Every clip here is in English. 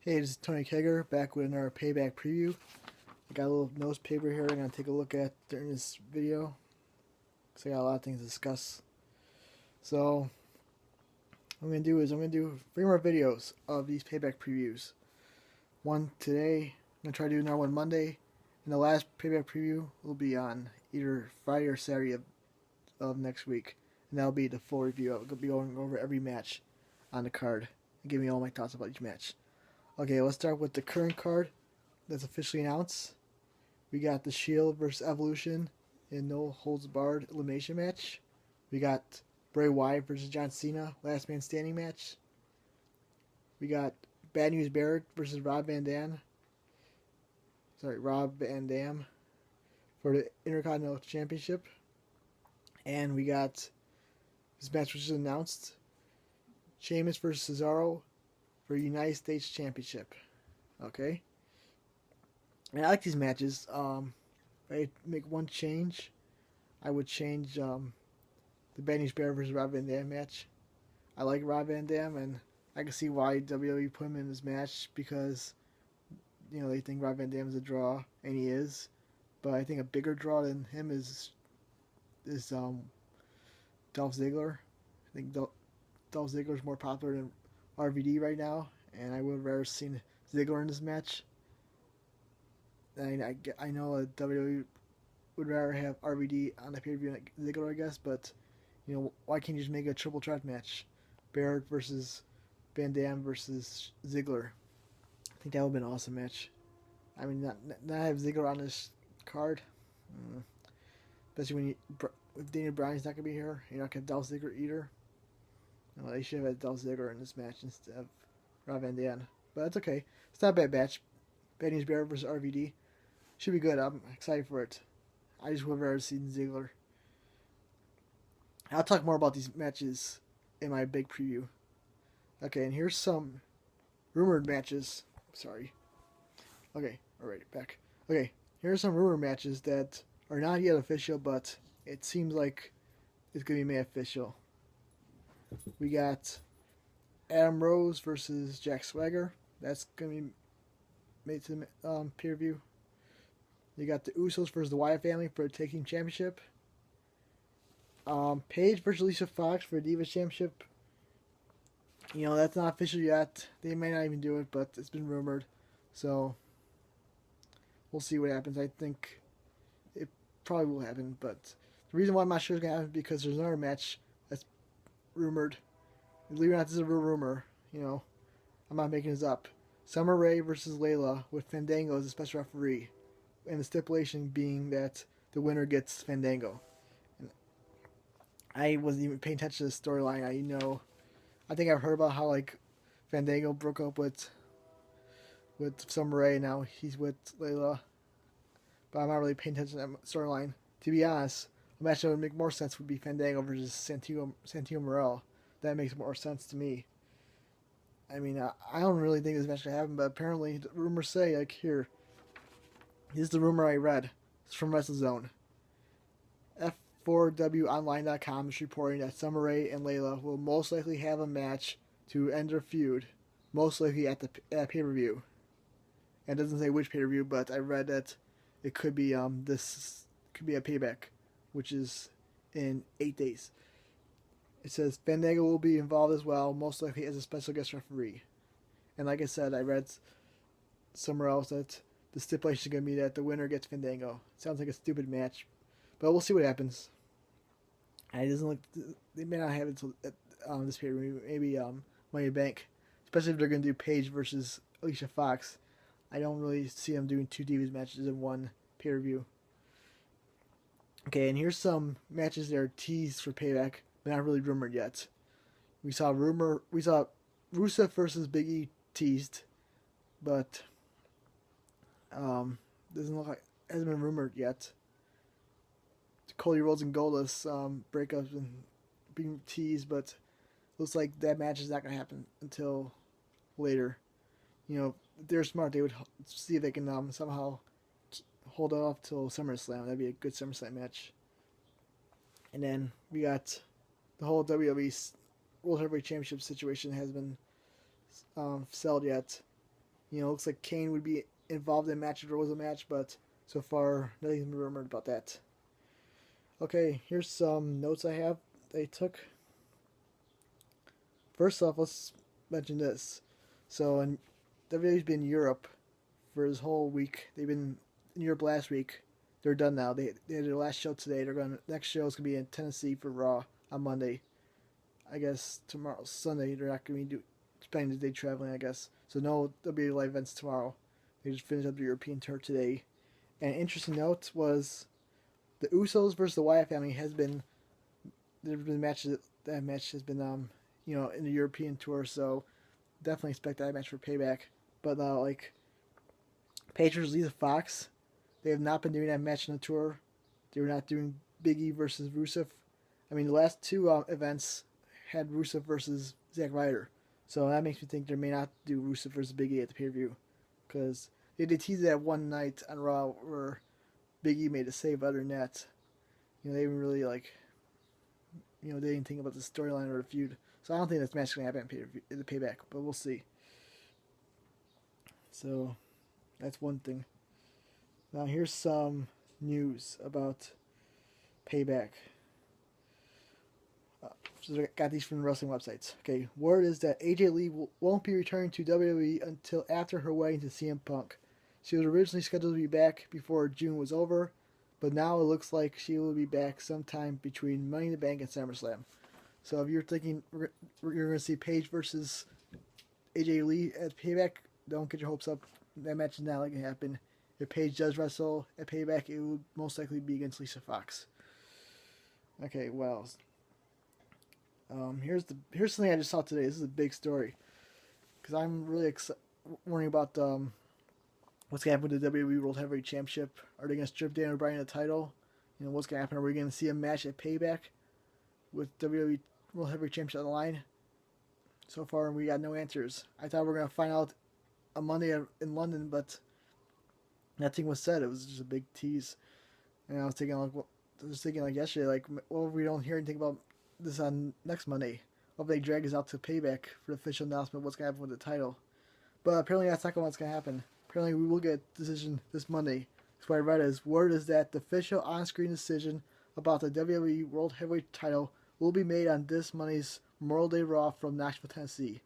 Hey, this is Tony Kegger back with another Payback preview. I got a little nose paper here I'm going to take a look at during this video because I got a lot of things to discuss. So, what I'm going to do is I'm going to do 3 more videos of these Payback previews. One today, I'm going to try to do another one Monday, and the last Payback preview will be on either Friday or Saturday of next week. And that'll be the full review. I'll be going over every match on the card and giving you all my thoughts about each match. Okay, let's start with the current card that's officially announced. We got the Shield versus Evolution in no holds barred elimination match. We got Bray Wyatt versus John Cena last man standing match. We got Bad News Barrett versus Rob Van Dam for the Intercontinental Championship. And we got this match which is announced. Sheamus versus Cesaro for United States Championship. Okay. And I like these matches. If I make one change, I would change the Bad News Barrett versus Rob Van Dam match. I like Rob Van Dam, and I can see why WWE put him in this match because, you know, they think Rob Van Dam is a draw, and he is. But I think a bigger draw than him is Dolph Ziggler. I think Dolph Ziggler is more popular than RVD right now, and I would have rather seen Ziggler in this match. I know WWE would rather have RVD on the pay-per-view than Ziggler, I guess, but you know, why can't you just make a triple threat match? Barrett versus Van Dam versus Ziggler. I think that would have been an awesome match. I mean, not have Ziggler on this card, especially when if Daniel Bryan's not gonna be here, you're not gonna have Dolph Ziggler either. No, they should have had Dolph Ziggler in this match instead of Rob Van Dam. But that's okay. It's not a bad match. Bad News Barrett versus RVD. Should be good. I'm excited for it. I just would have rather seen Ziggler. I'll talk more about these matches in my big preview. Okay, and here's some rumored matches. Sorry. Okay, alright, back. Okay, here's some rumored matches that are not yet official, but it seems like it's going to be made official. We got Adam Rose versus Jack Swagger. That's going to be made to the pay-per-view. You got the Usos versus the Wyatt family for the Tag Team Championship. Paige versus Alicia Fox for the Divas Championship. You know, that's not official yet. They may not even do it, but it's been rumored. So, we'll see what happens. I think it probably will happen, but the reason why I'm not sure it's going to happen is because there's another match that's rumored. Believe it or not, this is a real rumor. You know, I'm not making this up. Summer Rae versus Layla with Fandango as a special referee. And the stipulation being that the winner gets Fandango. And I wasn't even paying attention to the storyline. I think I've heard about how like Fandango broke up with Summer Rae and now he's with Layla. But I'm not really paying attention to that storyline. To be honest, a match that would make more sense would be Fandango versus Santino Morel. That makes more sense to me. I mean, I don't really think this match could happen, but apparently the rumors say, like, here. This is the rumor I read. It's from WrestleZone. F4WOnline.com is reporting that Summer Rae and Layla will most likely have a match to end their feud, most likely at pay-per-view. And it doesn't say which pay-per-view, but I read that it could be this could be a Payback, which is in 8 days. It says Fandango will be involved as well, most likely as a special guest referee. And like I said, I read somewhere else that the stipulation is going to be that the winner gets Fandango. Sounds like a stupid match, but we'll see what happens. And it doesn't look. They may not have it until this period. Maybe Money in the Bank, especially if they're going to do Paige versus Alicia Fox. I don't really see them doing 2 Divas matches in one pay-per-view. Okay, and here's some matches that are teased for Payback, but not really rumored yet. We saw Rusev versus Big E teased, but doesn't look like hasn't been rumored yet. Cody Rhodes and Goldust breakups and being teased, but looks like that match is not going to happen until later. You know, if they're smart, they would see if they can somehow hold it off till SummerSlam. That'd be a good SummerSlam match. And then we got the whole WWE World Heavyweight Championship situation has been settled yet. Looks like Kane would be involved in a match if there was a match, but so far nothing's been rumored about that. Okay, here's some notes I have they took. First off, let's mention this. So, WWE's been in Europe for this whole week. They've been in Europe last week. They're done now. They had their last show today. Next show is gonna be in Tennessee for Raw on Monday. I guess tomorrow, Sunday, they're not gonna be spending the day traveling. I guess so. No WWE live events tomorrow. They just finished up the European tour today. And an interesting note was the Usos versus the Wyatt family has been. There have been matches. That match has been in the European tour. So definitely expect that match for Payback. But Paige versus Lisa Fox. They have not been doing that match on the tour. They were not doing Big E versus Rusev. I mean, the last two events had Rusev versus Zack Ryder. So that makes me think they may not do Rusev versus Big E at the pay-per-view. Because they did tease that one night on Raw where Big E made a save. Other than that, they didn't really they didn't think about the storyline or the feud. So I don't think this match is going to happen in the Payback. But we'll see. So that's one thing. Now here's some news about Payback. So I got these from the wrestling websites. Okay, word is that AJ Lee won't be returning to WWE until after her wedding to CM Punk. She was originally scheduled to be back before June was over, but now it looks like she will be back sometime between Money in the Bank and SummerSlam. So if you're thinking you're going to see Paige versus AJ Lee at Payback, don't get your hopes up. That match is not going to happen. If Paige does wrestle at Payback, it would most likely be against Lisa Fox. Okay, what else? Here's something I just saw today. This is a big story because I'm really worrying about what's going to happen with the WWE World Heavyweight Championship. Are they going to strip Daniel Bryan of the title? What's going to happen? Are we going to see a match at Payback with WWE World Heavyweight Championship on the line? So far, we got no answers. I thought we were going to find out on Monday in London, but nothing was said. It was just a big tease. And I was thinking yesterday, well, we don't hear anything about this on next Monday. Hope they drag us out to Payback for the official announcement of what's going to happen with the title. But apparently that's not what's going to happen. Apparently we will get a decision this Monday. That's what I read is word is that the official on-screen decision about the WWE World Heavyweight title will be made on this Monday's Memorial Day Raw from Nashville, Tennessee.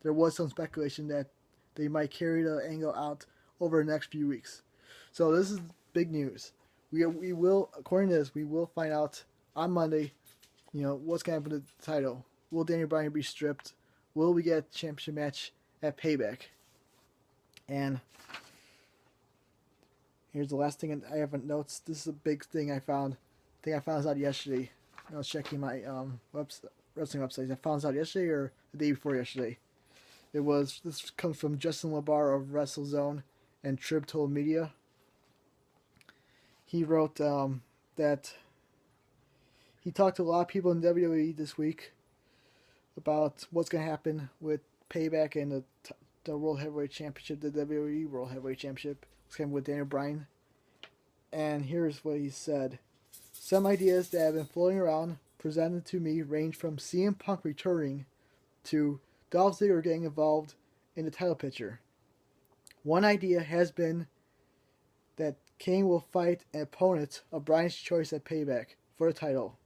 There was some speculation that they might carry the angle out over the next few weeks. So this is big news. We will, according to this, we will find out on Monday, what's going to happen to the title. Will Daniel Bryan be stripped? Will we get a championship match at Payback? And here's the last thing I have in notes. This is a big thing I found. I think I found this out yesterday. I was checking my wrestling websites. I found this out yesterday or the day before yesterday. This comes from Justin LaBar of WrestleZone and Trib Total Media. He wrote that he talked to a lot of people in WWE this week about what's going to happen with Payback and the World Heavyweight Championship, the WWE World Heavyweight Championship. What's going to happen with Daniel Bryan. And here's what he said. Some ideas that have been floating around presented to me range from CM Punk returning to Dolph Ziggler getting involved in the title picture. One idea has been that Kane will fight an opponent of Bryan's choice at Payback for the title.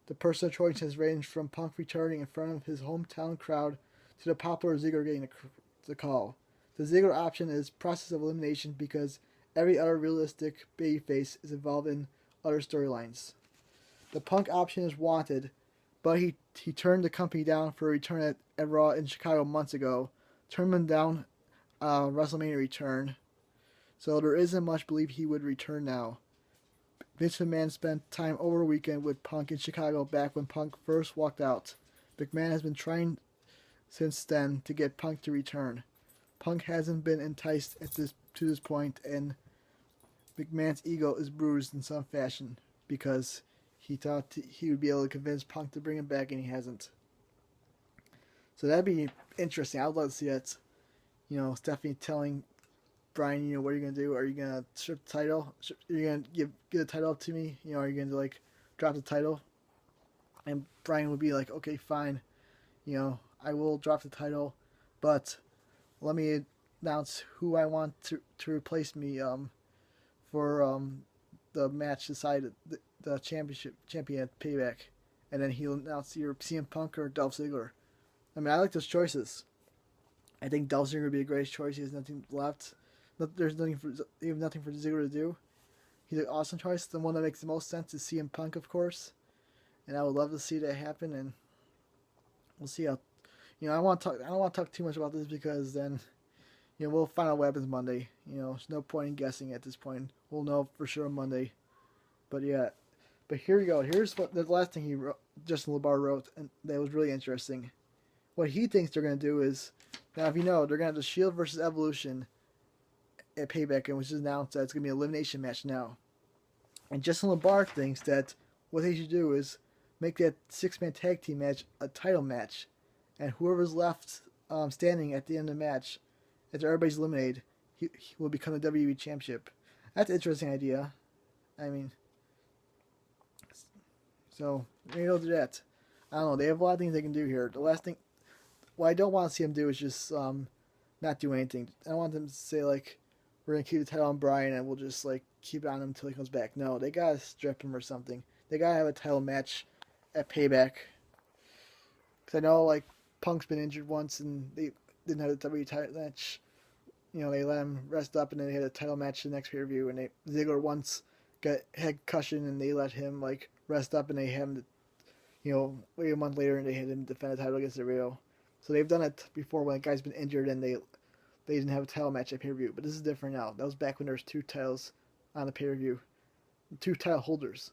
The personal choice has ranged from Punk returning in front of his hometown crowd to the popular Ziggler getting the call. The Ziggler option is process of elimination because every other realistic babyface is involved in other storylines. The Punk option is wanted, but he turned the company down for a return at Raw in Chicago months ago. Turned him down WrestleMania return. So there isn't much belief he would return now. Vince McMahon spent time over the weekend with Punk in Chicago back when Punk first walked out. McMahon has been trying since then to get Punk to return. Punk hasn't been enticed to this point, and McMahon's ego is bruised in some fashion because he thought he would be able to convince Punk to bring him back, and he hasn't. So that'd be interesting. I'd love to see that. Stephanie telling Bryan, what are you going to do? Are you going to strip the title? Are you going to give the title up to me? Are you going to drop the title? And Bryan would be like, okay, fine. I will drop the title, but let me announce who I want to replace me for the match decided the champion at Payback, and then he'll announce either CM Punk or Dolph Ziggler. I mean, I like those choices. I think Dolph Ziggler would be a great choice. He has nothing left. There's nothing for they have nothing for Ziggler to do. He's an awesome choice. The one that makes the most sense is CM Punk, of course, and I would love to see that happen. And we'll see how. I don't want to talk too much about this because then, we'll find out what happens Monday. There's no point in guessing at this point. We'll know for sure on Monday. But yeah, but here we go. Here's what the last thing Justin LaBar wrote, and that was really interesting. What he thinks they're going to do is, now if they're going to have the Shield versus Evolution at Payback, and which is announced that it's going to be an elimination match now. And Justin LaBar thinks that what they should do is make that 6-man tag team match a title match, and whoever's left standing at the end of the match, after everybody's eliminated, he will become the WWE Championship. That's an interesting idea. I mean, so maybe they'll do that. I don't know. They have a lot of things they can do here. The last thing, what I don't want to see them do is just not do anything. I don't want them to say, like, we're going to keep the title on Bryan and we'll just, like, keep it on him until he comes back. No, they got to strip him or something. They got to have a title match at Payback. Because I know, like, Punk's been injured once and they didn't have a WWE title match. They let him rest up and then they had a title match the next pay-per-view. And Ziggler once had concussion and they let him, like, rest up and they had him, wait a month later and they had him defend the title against Cesaro. So they've done it before when a guy's been injured and they didn't have a title match at pay-per-view. But this is different now. That was back when there was 2 titles on the pay-per-view. 2 title holders.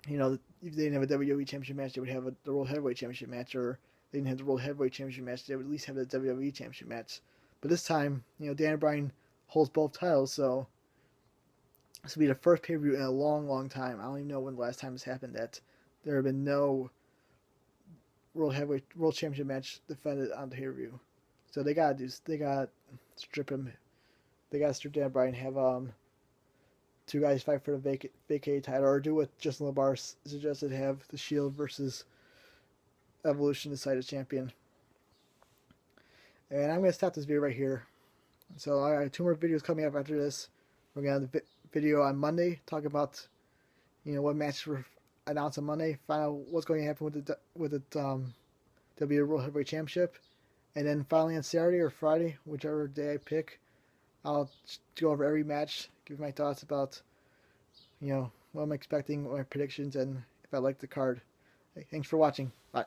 If they didn't have a WWE Championship match, they would have the World Heavyweight Championship match, or they didn't have the World Heavyweight Championship match, they would at least have the WWE Championship match. But this time, Daniel Bryan holds both titles, so this will be the first pay-per-view in a long, long time. I don't even know when the last time this happened that there have been no World Championship match defended on the pay-per-view. So they gotta strip him. They gotta strip Daniel Bryan, have 2 guys fight for the vacated title, or do what Justin LaBar suggested, have the Shield versus Evolution decide a champion. And I'm going to stop this video right here. So I have 2 more videos coming up after this. We're going to have the video on Monday, talk about what matches were announced on Monday, find out what's going to happen with the WWE World Heavyweight Championship, and then finally on Saturday or Friday, whichever day I pick, I'll go over every match, give my thoughts about, what I'm expecting, what my predictions, and if I like the card. Hey, thanks for watching. Bye.